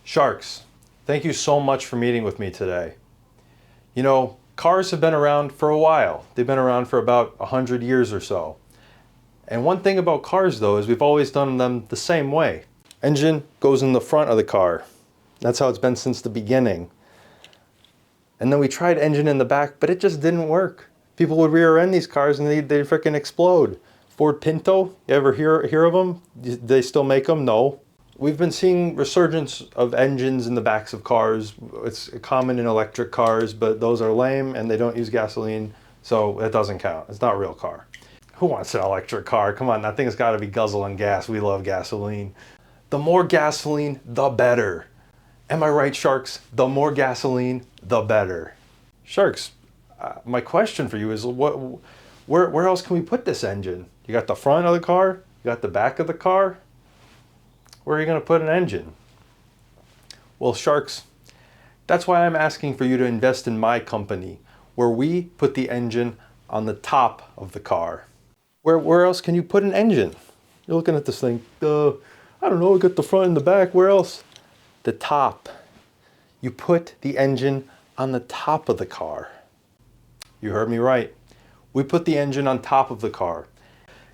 Sharks, thank you so much for meeting with me today. You know, cars have been around for a while. They've been around for about 100 years or so. And one thing about cars though is we've always done them the same way. Engine goes in the front of the car. That's how it's been since the beginning. And then we tried engine in the back, but it just didn't work. People would rear end these cars and they'd freaking explode. Ford Pinto, you ever hear of them? Do they still make them? No. We've been seeing resurgence of engines in the backs of cars. It's common in electric cars, but those are lame and they don't use gasoline, so it doesn't count. It's not a real car. Who wants an electric car? Come on, that thing's got to be guzzling gas. We love gasoline. The more gasoline, the better. Am I right, Sharks? The more gasoline, the better. Sharks, my question for you is, where else can we put this engine? You got the front of the car, you got the back of the car. Where are you going to put an engine? Well, Sharks, that's why I'm asking for you to invest in my company, where we put the engine on the top of the car. Where else can you put an engine? You're looking at this thing, I don't know, I got the front and the back, where else? The top. You put the engine on the top of the car. You heard me right. We put the engine on top of the car.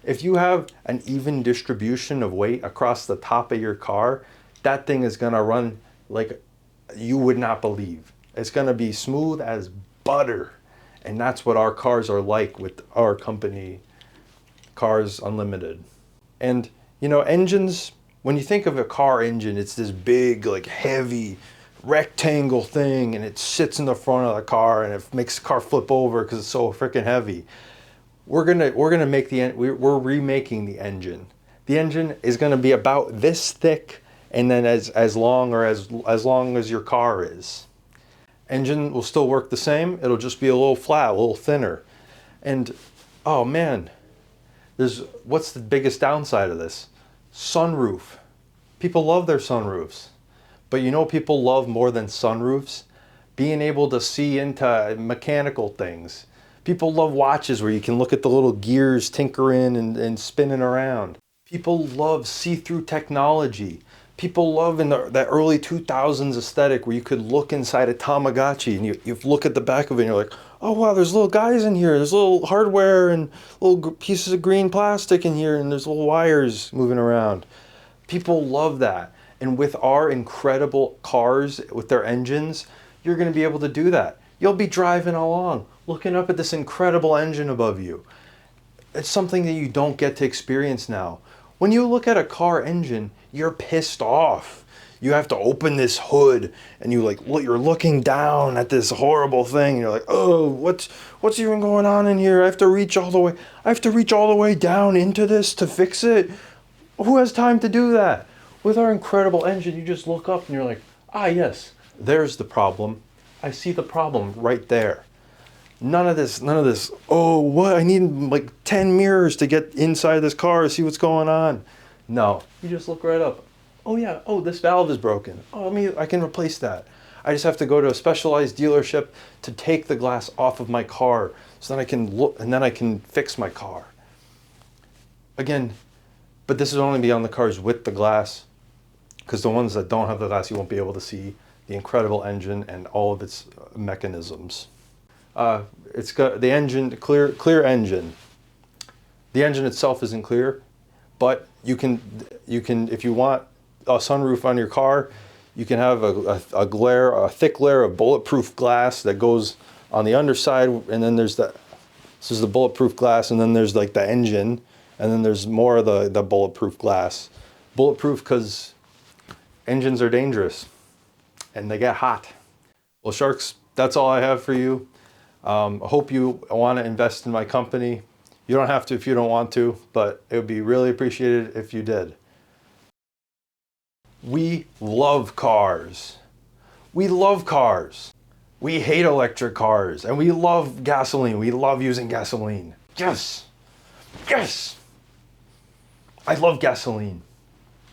If you have an even distribution of weight across the top of your car, that thing is gonna run like you would not believe. It's gonna be smooth as butter. And that's what our cars are like with our company, Cars Unlimited. And you know, engines, when you think of a car engine, it's this big, like heavy rectangle thing, and it sits in the front of the car and it makes the car flip over because it's so freaking heavy. We're remaking the engine. The engine is gonna be about this thick and then as long as your car is. Engine will still work the same, it'll just be a little flat, a little thinner. And oh man, what's the biggest downside of this? Sunroof. People love their sunroofs. But you know what people love more than sunroofs? Being able to see into mechanical things. People love watches where you can look at the little gears tinkering and spinning around. People love see-through technology. People love in that early 2000s aesthetic where you could look inside a Tamagotchi and you look at the back of it and you're like, oh wow, there's little guys in here. There's little hardware and little pieces of green plastic in here and there's little wires moving around. People love that. And with our incredible cars, with their engines, you're gonna be able to do that. You'll be driving along, looking up at this incredible engine above you. It's something that you don't get to experience now. When you look at a car engine, you're pissed off. You have to open this hood and you're looking down at this horrible thing and you're like, oh, what's even going on in here? I have to reach all the way down into this to fix it. Who has time to do that? With our incredible engine, you just look up and you're like, ah yes, there's the problem. I see the problem right there. None of this, oh, what? I need like 10 mirrors to get inside this car to see what's going on. No, you just look right up. Oh yeah, oh, this valve is broken. Oh, I can replace that. I just have to go to a specialized dealership to take the glass off of my car so that I can look, and then I can fix my car. Again, but this is only be on the cars with the glass, because the ones that don't have the glass, you won't be able to see the incredible engine and all of its mechanisms. It's got the engine, clear engine. The engine itself isn't clear, but you can, if you want a sunroof on your car, you can have a thick layer of bulletproof glass that goes on the underside, and then this is the bulletproof glass, and then there's like the engine, and then there's more of the bulletproof glass. Bulletproof because engines are dangerous and they get hot. Well, Sharks, that's all I have for you. I hope you want to invest in my company. You don't have to if you don't want to, but it would be really appreciated if you did. We love cars. We love cars. We hate electric cars, and we love gasoline. We love using gasoline. Yes. Yes. I love gasoline.